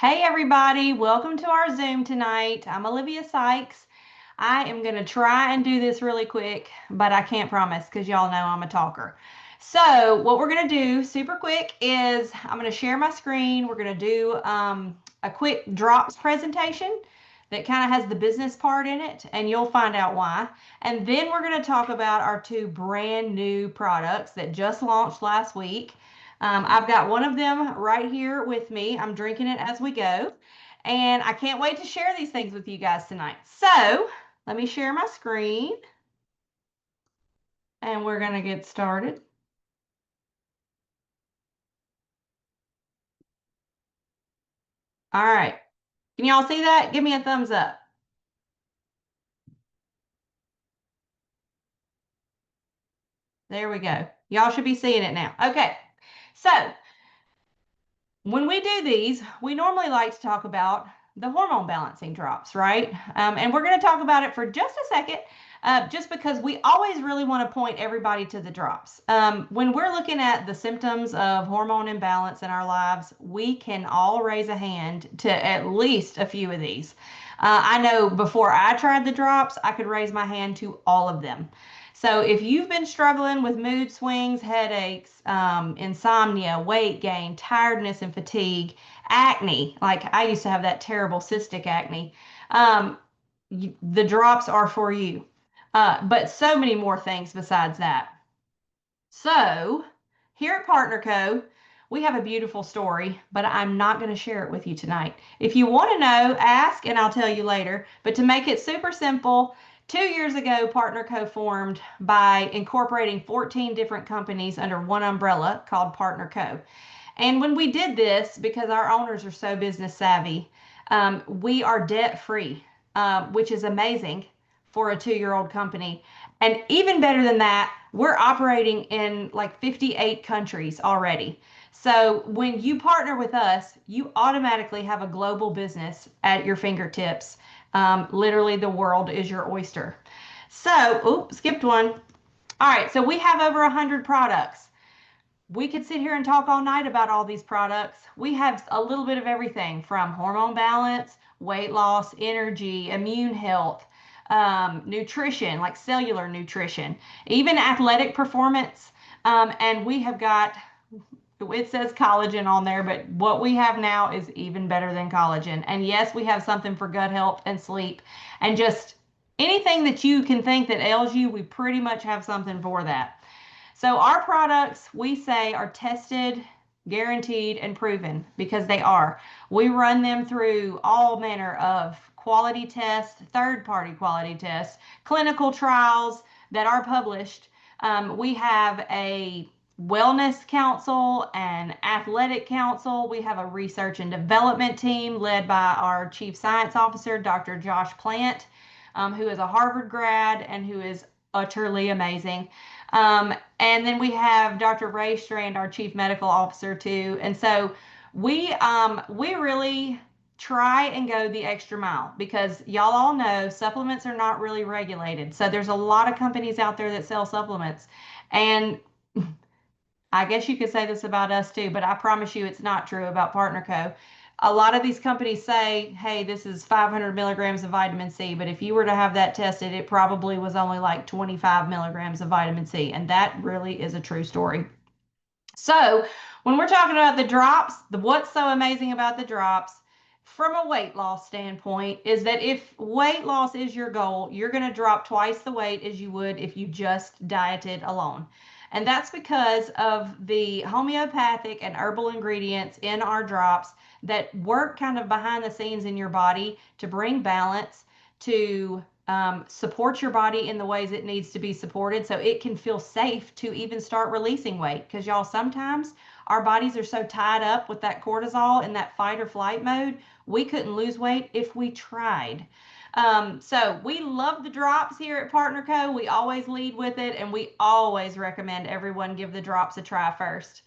Hey everybody, welcome to our Zoom tonight. I'm Olivia Sykes. I am going to try and do this really quick, but I can't promise because y'all know I'm a talker. So, what we're going to do super quick is I'm going to share my screen. We're going to do a quick drops presentation that kind of has the business part in it, and you'll find out why. And then we're going to talk about our two brand new products that just launched last week. I've got one of them right here with me. I'm drinking it as we go. And I can't wait to share these things with you guys tonight. So let me share my screen and we're going to get started. All right. Can y'all see that? Give me a thumbs up. There we go. Y'all should be seeing it now. Okay. So when we do these, we normally like to talk about the hormone balancing drops, right? And we're going to talk about it for just a second, just because we always really want to point everybody to the drops. When we're looking at the symptoms of hormone imbalance in our lives, we can all raise a hand to at least a few of these. I know before I tried the drops, I could raise my hand to all of them. So if you've been struggling with mood swings, headaches, insomnia, weight gain, tiredness and fatigue, acne, like I used to have that terrible cystic acne, um, the drops are for you. But so many more things besides that. So here at Partner Co., we have a beautiful story, but I'm not going to share it with you tonight. If you want to know, ask and I'll tell you later. But to make it super simple, 2 years ago, Partner Co formed by incorporating 14 different companies under one umbrella called Partner Co. And when we did this, because our owners are so business savvy, we are debt free, which is amazing for a 2 year old company. And even better than that, we're operating in like 58 countries already. So when you partner with us, you automatically have a global business at your fingertips. Literally, the world is your oyster. So, oops, skipped one. All right, so we have over 100 products. We could sit here and talk all night about all these products. We have a little bit of everything from hormone balance, weight loss, energy, immune health, nutrition, like cellular nutrition, even athletic performance. And we have got, it says collagen on there, but what we have now is even better than collagen. And yes, we have something for gut health and sleep and just anything that you can think that ails you, we pretty much have something for that. So our products, we say, are tested, guaranteed, and proven because they are. We run them through all manner of quality tests, third-party quality tests, clinical trials that are published. We have a wellness council and athletic council. We have a research and development team led by our chief science officer, Dr. Josh Plant, who is a Harvard grad and who is utterly amazing. And then we have Dr. Ray Strand, our chief medical officer too. And so we really try and go the extra mile because y'all all know supplements are not really regulated. So there's a lot of companies out there that sell supplements. And I guess you could say this about us too, but I promise you it's not true about Partner Co. A lot of these companies say, hey, this is 500 milligrams of vitamin C, but if you were to have that tested, it probably was only like 25 milligrams of vitamin C. And that really is a true story. So when we're talking about the drops, what's so amazing about the drops from a weight loss standpoint is that if weight loss is your goal, you're going to drop twice the weight as you would if you just dieted alone. And that's because of the homeopathic and herbal ingredients in our drops that work kind of behind the scenes in your body to bring balance, to support your body in the ways it needs to be supported so it can feel safe to even start releasing weight. Because, y'all, sometimes our bodies are so tied up with that cortisol in that fight or flight mode, we couldn't lose weight if we tried. So we love the drops here at Partner Co. We always lead with it, and we always recommend everyone give the drops a try first.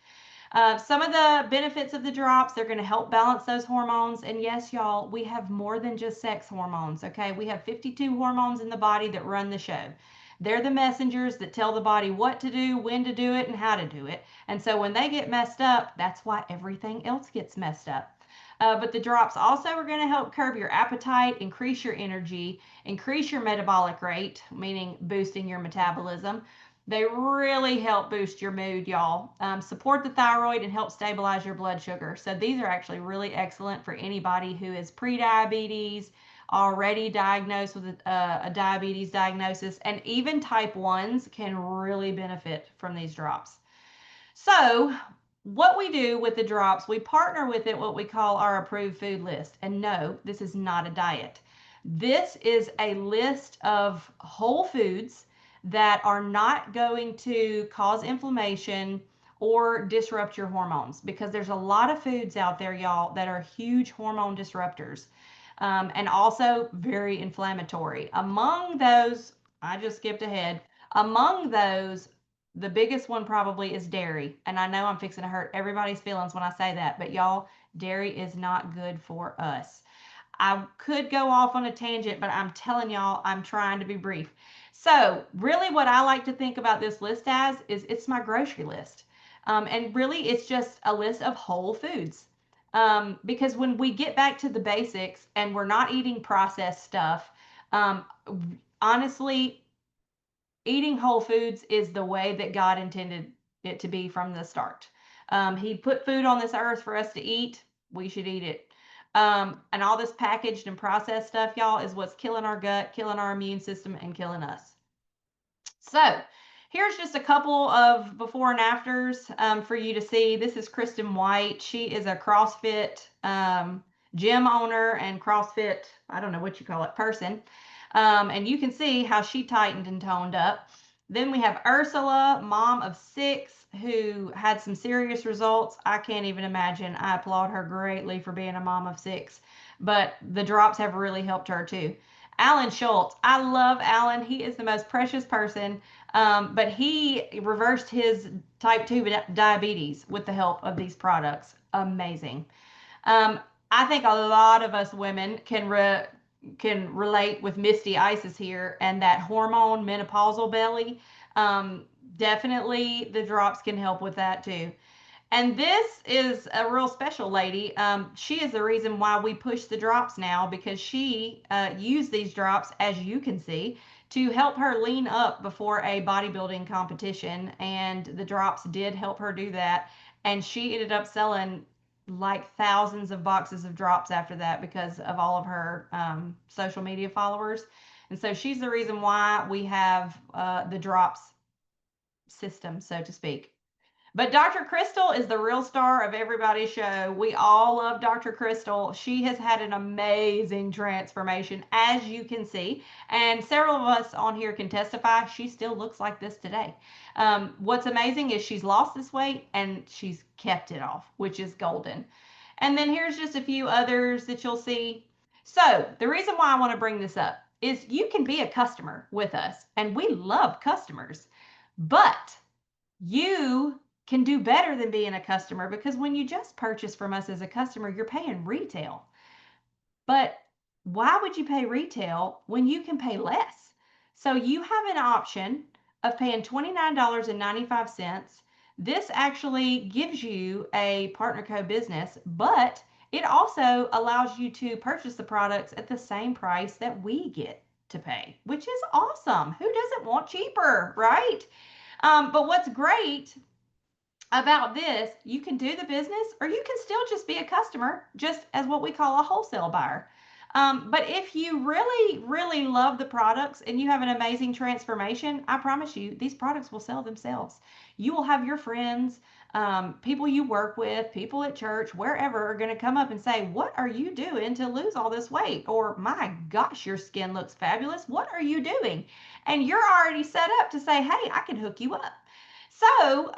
Some of the benefits of the drops, they're going to help balance those hormones. And yes, y'all, we have more than just sex hormones, okay? We have 52 hormones in the body that run the show. They're the messengers that tell the body what to do, when to do it, and how to do it. And so when they get messed up, that's why everything else gets messed up. But the drops also are going to help curb your appetite, increase your energy, increase your metabolic rate, meaning boosting your metabolism. They really help boost your mood, y'all. Support the thyroid and help stabilize your blood sugar. So these are actually really excellent for anybody who is pre-diabetes, already diagnosed with a diabetes diagnosis, and even type 1s can really benefit from these drops. So what we do with the drops, we partner with it what we call our approved food list. And no, this is not a diet. This is a list of whole foods that are not going to cause inflammation or disrupt your hormones, because there's a lot of foods out there, y'all, that are huge hormone disruptors, and also very inflammatory. Among those, I just skipped ahead. Among those, the biggest one probably is dairy. And I know I'm fixing to hurt everybody's feelings when I say that, but y'all, dairy is not good for us. I could go off on a tangent, but I'm telling y'all, I'm trying to be brief. So, really, what I like to think about this list as is it's my grocery list. And really, it's just a list of whole foods. Because when we get back to the basics and we're not eating processed stuff, um, honestly, eating whole foods is the way that God intended it to be from the start. He put food on this earth for us to eat. We should eat it. And all this packaged and processed stuff, y'all, is what's killing our gut, killing our immune system, and killing us. So here's just a couple of before and afters for you to see. This is Kristen White. She is a CrossFit gym owner and CrossFit, I don't know what you call it, person. And you can see how she tightened and toned up. Then we have Ursula, mom of 6, who had some serious results. I can't even imagine. I applaud her greatly for being a mom of 6, but the drops have really helped her too. Alan Schultz. I love Alan. He is the most precious person. But he reversed his type 2 diabetes with the help of these products. Amazing. Um, I think a lot of us women can relate with Misty Isis here and that hormone menopausal belly. Um, Definitely the drops can help with that too. And this is a real special lady. She is the reason why we push the drops now, because she used these drops, as you can see, to help her lean up before a bodybuilding competition. And the drops did help her do that. And she ended up selling like thousands of boxes of drops after that because of all of her social media followers. And so she's the reason why we have the drops system, so to speak. But Dr. Crystal is the real star of everybody's show. We all love Dr. Crystal. She has had an amazing transformation, as you can see. And several of us on here can testify she still looks like this today. What's amazing is she's lost this weight and she's kept it off, which is golden. And then here's just a few others that you'll see. So the reason why I want to bring this up is you can be a customer with us, and we love customers. But you can do better than being a customer, because when you just purchase from us as a customer, you're paying retail. But why would you pay retail when you can pay less? So you have an option of paying $29.95. This actually gives you a partner code business, but it also allows you to purchase the products at the same price that we get to pay, which is awesome. Who doesn't want cheaper, right? But what's great about this, you can do the business or you can still just be a customer, just as what we call a wholesale buyer. But if you really, really love the products and you have an amazing transformation, I promise you, these products will sell themselves. You will have your friends, people you work with, people at church, wherever, are going to come up and say, "What are you doing to lose all this weight?" Or, "My gosh, your skin looks fabulous. What are you doing?" And you're already set up to say, "Hey, I can hook you up." So,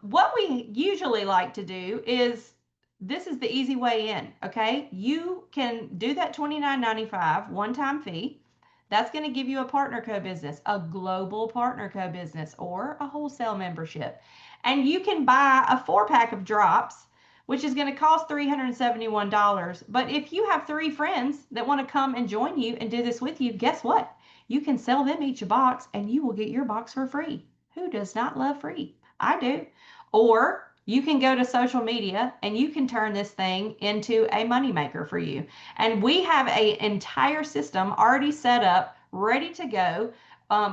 what we usually like to do is, this is the easy way in, okay? You can do that $29.95 one-time fee. That's going to give you a partner co-business, a global partner co-business, or a wholesale membership. And you can buy a 4-pack of drops which is going to cost $371. But if you have 3 friends that want to come and join you and do this with you, guess what? You can sell them each a box and you will get your box for free. Who does not love free? I do. Or you can go to social media and you can turn this thing into a moneymaker for you. And we have an entire system already set up, ready to go.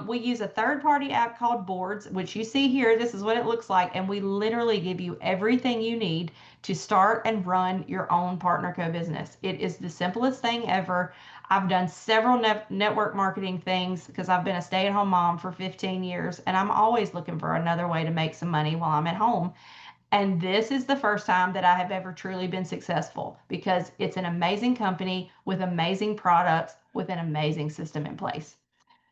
We use a third-party app called Boards, which you see here. This is what it looks like. And we literally give you everything you need to start and run your own partner co business. It is the simplest thing ever. I've done several network marketing things because I've been a stay-at-home mom for 15 years, and I'm always looking for another way to make some money while I'm at home. And this is the first time that I have ever truly been successful because it's an amazing company with amazing products with an amazing system in place.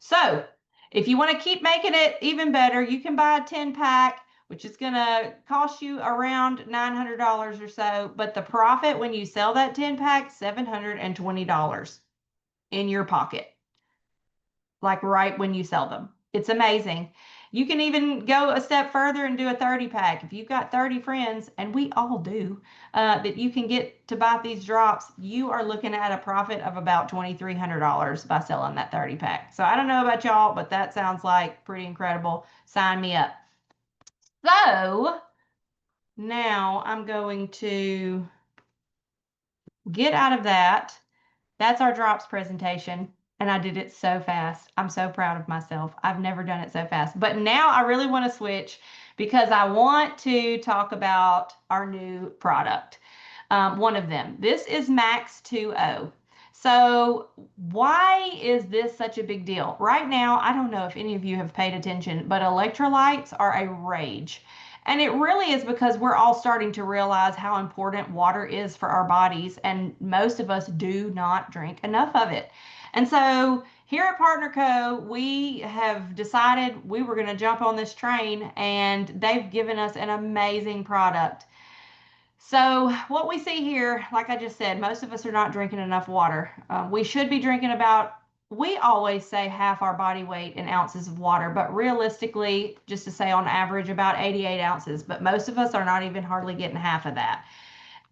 So if you want to keep making it even better, you can buy a 10 pack, which is going to cost you around $900 or so. But the profit when you sell that 10 pack, $720 in your pocket, like right when you sell them. It's amazing. You can even go a step further and do a 30 pack. If you've got 30 friends, and we all do, that you can get to buy these drops, you are looking at a profit of about $2,300 by selling that 30 pack. So I don't know about y'all, but that sounds like pretty incredible. Sign me up. So now I'm going to get out of that. That's our drops presentation. And I did it so fast. I'm so proud of myself. I've never done it so fast. But now I really want to switch because I want to talk about our new product. One of them. This is Max2o. So why is this such a big deal? Right now, I don't know if any of you have paid attention, but electrolytes are a rage. And it really is because we're all starting to realize how important water is for our bodies, and most of us do not drink enough of it. And so here at Partner Co, we have decided we were going to jump on this train, and they've given us an amazing product. So what we see here, like I just said, most of us are not drinking enough water. We should be drinking about, we always say half our body weight in ounces of water, but realistically, just to say on average, about 88 ounces. But most of us are not even hardly getting half of that.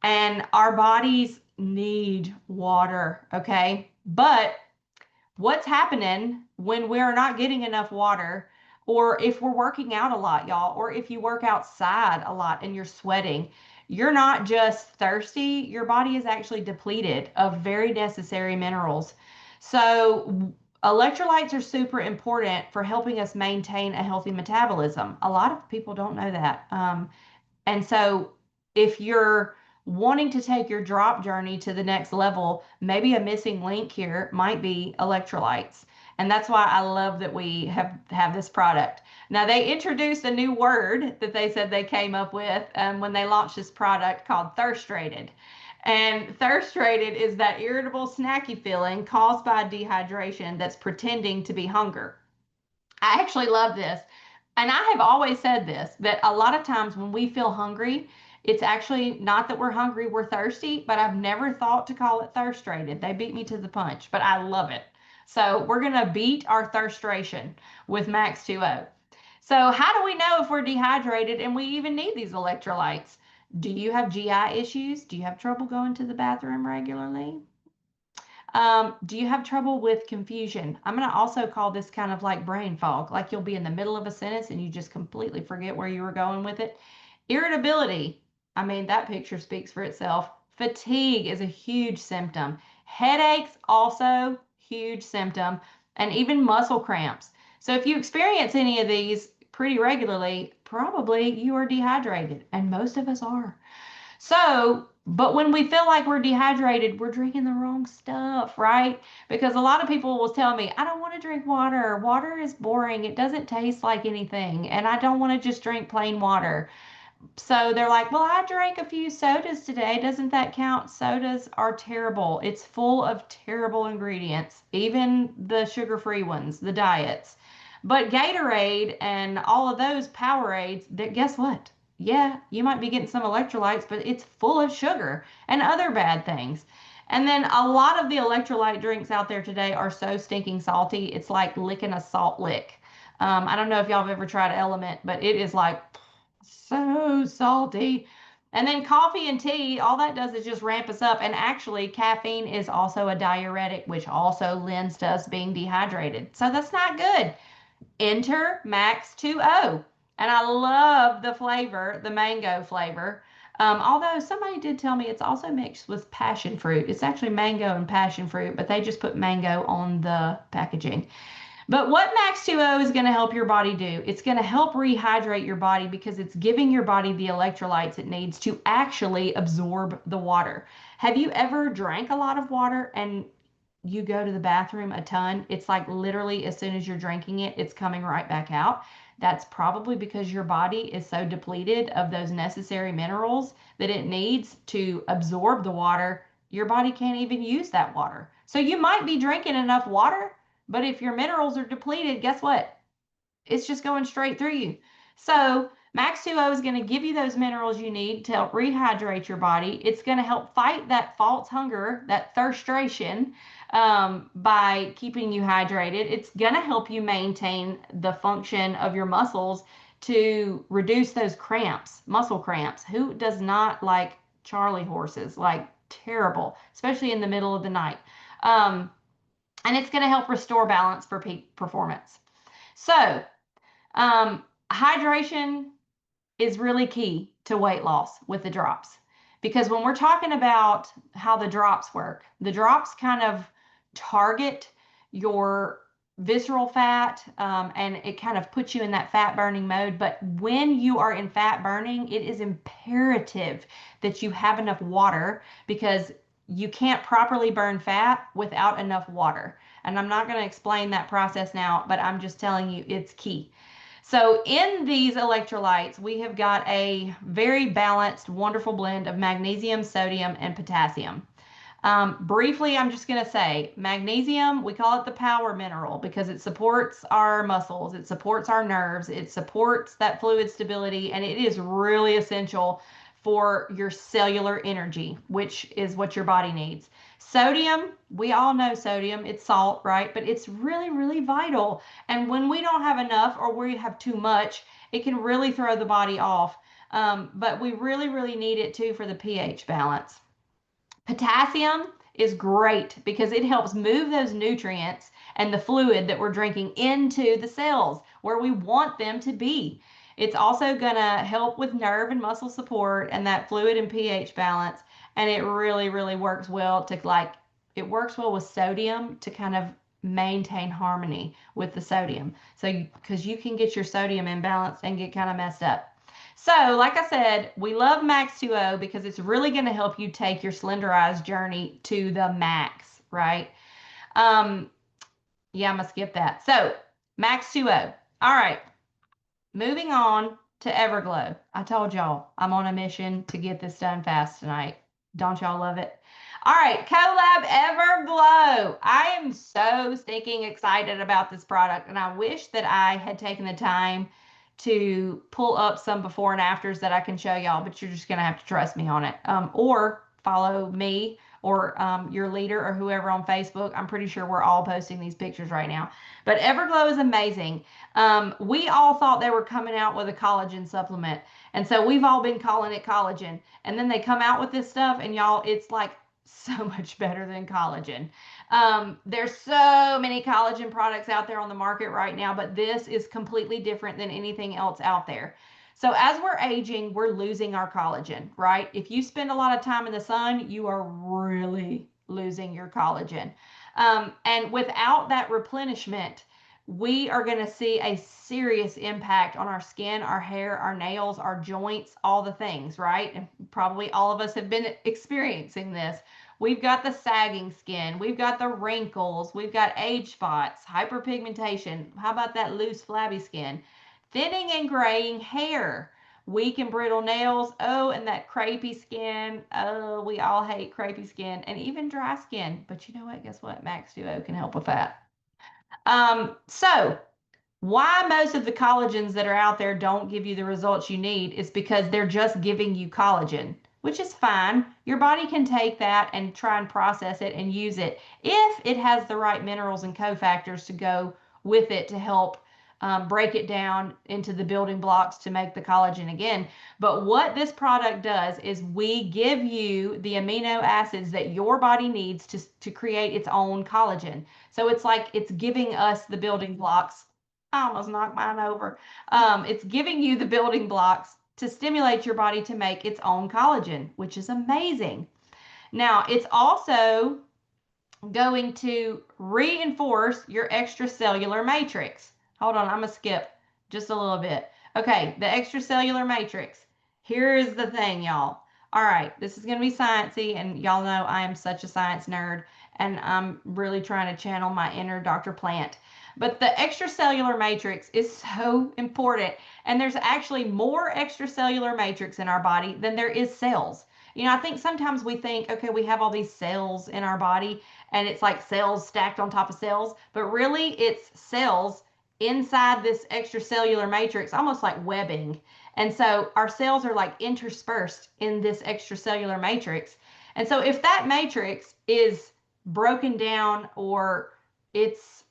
And our bodies need water, okay? But what's happening when we're not getting enough water, or if we're working out a lot, y'all, or if you work outside a lot and you're sweating, you're not just thirsty, your body is actually depleted of very necessary minerals. So electrolytes are super important for helping us maintain a healthy metabolism. A lot of people don't know that. And so if you're wanting to take your drop journey to the next level, maybe a missing link here might be electrolytes. And that's why I love that we have this product. Now, they introduced a new word that they said they came up with when they launched this product called thirstrated. And thirstrated is that irritable, snacky feeling caused by dehydration that's pretending to be hunger. I actually love this. And I have always said this, that a lot of times when we feel hungry, it's actually not that we're hungry, we're thirsty, but I've never thought to call it thirstrated. They beat me to the punch, but I love it. So we're going to beat our thirstration with Max2o. So how do we know if we're dehydrated and we even need these electrolytes? Do you have GI issues? Do you have trouble going to the bathroom regularly? Do you have trouble with confusion? I'm going to also call this kind of like brain fog, like you'll be in the middle of a sentence and you just completely forget where you were going with it. Irritability, I mean, that picture speaks for itself. Fatigue is a huge symptom. Headaches, also huge symptom, and even muscle cramps. So if you experience any of these pretty regularly, probably you are dehydrated, and most of us are. So, but when we feel like we're dehydrated, we're drinking the wrong stuff, right? Because a lot of people will tell me, I don't want to drink water. Water is boring. It doesn't taste like anything. And I don't want to just drink plain water. So they're like, well, I drank a few sodas today. Doesn't that count? Sodas are terrible. It's full of terrible ingredients, even the sugar-free ones, the diets. But Gatorade and all of those Powerades, guess what? Yeah, you might be getting some electrolytes, but it's full of sugar and other bad things. And then a lot of the electrolyte drinks out there today are so stinking salty, it's like licking a salt lick. I don't know if y'all have ever tried Element, but it is like so salty. And then coffee and tea, all that does is just ramp us up. And actually, caffeine is also a diuretic, which also lends to us being dehydrated. So that's not good. Enter Max2o. And I love the flavor, the mango flavor. Although somebody did tell me it's also mixed with passion fruit. It's actually mango and passion fruit, but they just put mango on the packaging. But what Max2o is going to help your body do, it's going to help rehydrate your body because it's giving your body the electrolytes it needs to actually absorb the water. Have you ever drank a lot of water and you go to the bathroom a ton? It's like literally as soon as you're drinking it, it's coming right back out. That's probably because your body is so depleted of those necessary minerals that it needs to absorb the water. Your body can't even use that water. So you might be drinking enough water, but if your minerals are depleted, guess what? It's just going straight through you. So Max2o is going to give you those minerals you need to help rehydrate your body. It's going to help fight that false hunger, that thirstration, by keeping you hydrated. It's going to help you maintain the function of your muscles to reduce those cramps, muscle cramps. Who does not like Charlie horses? Like terrible, especially in the middle of the night. And it's going to help restore balance for peak performance. So, hydration is really key to weight loss with the drops. Because when we're talking about how the drops work, the drops kind of target your visceral fat, and it kind of puts you in that fat burning mode. But when you are in fat burning, it is imperative that you have enough water because you can't properly burn fat without enough water. And I'm not going to explain that process now, but I'm just telling you it's key. So in these electrolytes, we have got a very balanced, wonderful blend of magnesium, sodium, and potassium. Briefly, I'm just going to say magnesium, we call it the power mineral because it supports our muscles, it supports our nerves, it supports that fluid stability, and it is really essential for your cellular energy, which is what your body needs. Sodium, we all know sodium, it's salt, right? But it's really, really vital. And when we don't have enough or we have too much, it can really throw the body off. But we really, really need it too for the pH balance. Potassium is great because it helps move those nutrients and the fluid that we're drinking into the cells where we want them to be. It's also going to help with nerve and muscle support and that fluid and pH balance. And it really, really works well to it works well with sodium to kind of maintain harmony with the sodium. So, because you can get your sodium imbalanced and get kind of messed up. So, like I said, we love Max2o because it's really going to help you take your slenderized journey to the max, right? Yeah, I'm going to skip that. So, Max2o. All right, moving on to EverGlow. I told y'all I'm on a mission to get this done fast tonight. Don't y'all love it? All right, Collab EverGlow. I am so stinking excited about this product, and I wish that I had taken the time to pull up some before and afters that I can show y'all, but you're just going to have to trust me on it. Or follow me or your leader or whoever on Facebook. I'm pretty sure we're all posting these pictures right now. But EverGlow is amazing. We all thought they were coming out with a collagen supplement. And so we've all been calling it collagen. And then they come out with this stuff and y'all, it's like so much better than collagen. There's so many collagen products out there on the market right now, but this is completely different than anything else out there. So as we're aging, we're losing our collagen, right? If you spend a lot of time in the sun, you are really losing your collagen. And without that replenishment, we are going to see a serious impact on our skin, our hair, our nails, our joints, all the things, right? And probably all of us have been experiencing this. We've got the sagging skin, we've got the wrinkles, we've got age spots, hyperpigmentation. How about that loose, flabby skin? Thinning and graying hair, weak and brittle nails. Oh, and that crepey skin. Oh, we all hate crepey skin and even dry skin. But you know what? Guess what? Max2o can help with that. So why most of the collagens that are out there don't give you the results you need is because they're just giving you collagen, which is fine. Your body can take that and try and process it and use it if it has the right minerals and cofactors to go with it to help break it down into the building blocks to make the collagen again. But what this product does is we give you the amino acids that your body needs to create its own collagen. So it's like it's giving us the building blocks. I almost knocked mine over. It's giving you the building blocks to stimulate your body to make its own collagen, which is amazing. Now, it's also going to reinforce your extracellular matrix. Hold on, I'm going to skip just a little bit. Okay, the extracellular matrix. Here's the thing, y'all. All right, this is going to be sciencey, and y'all know I am such a science nerd, and I'm really trying to channel my inner Dr. Plant. But the extracellular matrix is so important, and there's actually more extracellular matrix in our body than there is cells. You know, I think sometimes we think, okay, we have all these cells in our body, and it's like cells stacked on top of cells, but really it's cells inside this extracellular matrix, almost like webbing. And so our cells are like interspersed in this extracellular matrix. And so if that matrix is broken down or it's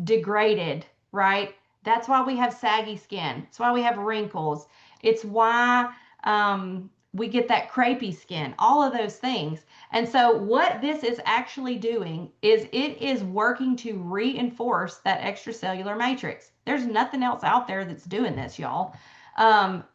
degraded, right? That's why we have saggy skin. It's why we have wrinkles. It's why we get that crepey skin, all of those things. And so what this is actually doing is it is working to reinforce that extracellular matrix. There's nothing else out there that's doing this, y'all,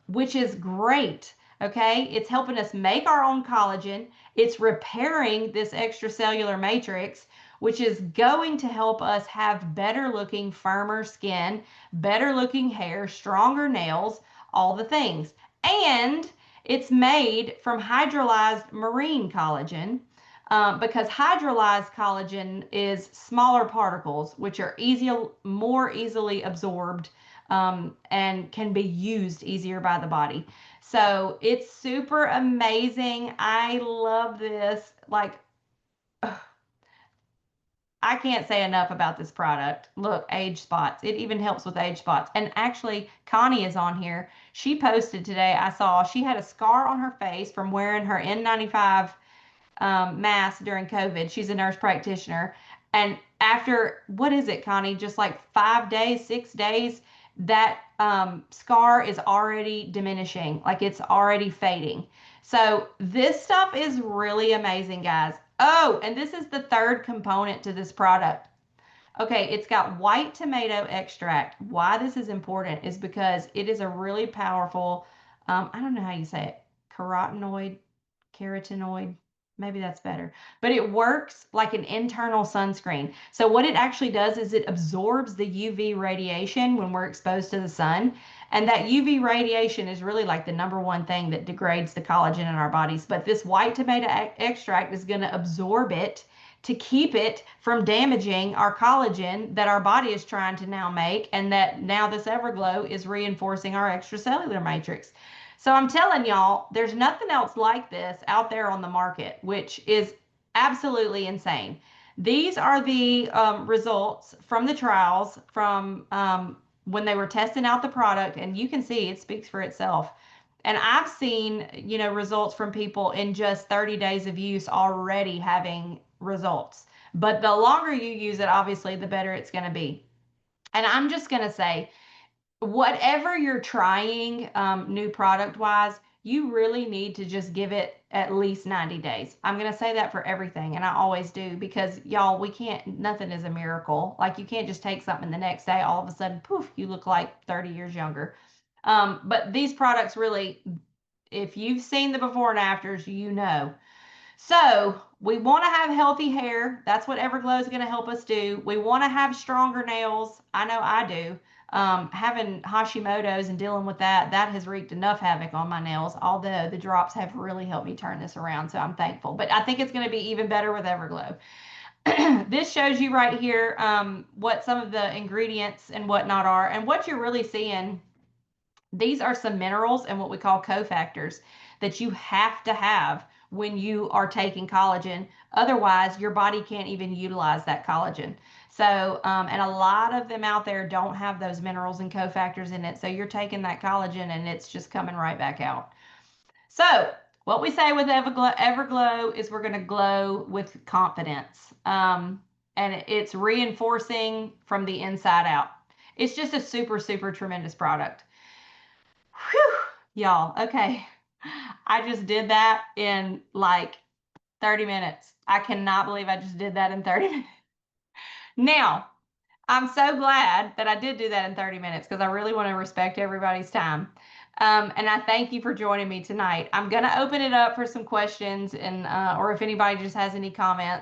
which is great. Okay, it's helping us make our own collagen. It's repairing this extracellular matrix, which is going to help us have better looking, firmer skin, better looking hair, stronger nails, all the things. And it's made from hydrolyzed marine collagen, because hydrolyzed collagen is smaller particles, which are more easily absorbed, and can be used easier by the body. So it's super amazing. I love this. Like, I can't say enough about this product. Look, age spots. It even helps with age spots. And actually, Connie is on here. She posted today, I saw she had a scar on her face from wearing her N95 mask during COVID. She's a nurse practitioner. And after, what is it, Connie? Just like 5 days, 6 days, that scar is already diminishing. Like it's already fading. So this stuff is really amazing, guys. Oh, and this is the third component to this product. Okay, it's got white tomato extract. Why this is important is because it is a really powerful, I don't know how you say it, carotenoid, maybe that's better. But it works like an internal sunscreen. So what it actually does is it absorbs the UV radiation when we're exposed to the sun. And that UV radiation is really like the number one thing that degrades the collagen in our bodies. But this white tomato extract is going to absorb it to keep it from damaging our collagen that our body is trying to now make, and that now this EverGlow is reinforcing our extracellular matrix. So I'm telling y'all, there's nothing else like this out there on the market, which is absolutely insane. These are the results from the trials from when they were testing out the product, and you can see it speaks for itself. And I've seen, you know, results from people in just 30 days of use already having results. But the longer you use it, obviously, the better it's going to be. And I'm just going to say, whatever you're trying new product wise, you really need to just give it at least 90 days. I'm going to say that for everything, and I always do, because y'all, we can't, nothing is a miracle. Like you can't just take something the next day, all of a sudden, poof, you look like 30 years younger. But these products really, if you've seen the before and afters, you know. So we want to have healthy hair. That's what EverGlow is going to help us do. We want to have stronger nails. I know I do. Having Hashimoto's and dealing with that, that has wreaked enough havoc on my nails, although the drops have really helped me turn this around. So I'm thankful. But I think it's going to be even better with EverGlow. This shows you right here what some of the ingredients and whatnot are. And what you're really seeing, these are some minerals and what we call cofactors that you have to have when you are taking collagen. Otherwise, your body can't even utilize that collagen. So, and a lot of them out there don't have those minerals and cofactors in it. So you're taking that collagen and it's just coming right back out. So what we say with EverGlow is we're going to glow with confidence. And it's reinforcing from the inside out. It's just a super, super tremendous product. Whew, y'all. Okay. I just did that in like 30 minutes. I cannot believe I just did that in 30 minutes. Now, I'm so glad that I did do that in 30 minutes because I really want to respect everybody's time. And I thank you for joining me tonight. I'm going to open it up for some questions and or if anybody just has any comments.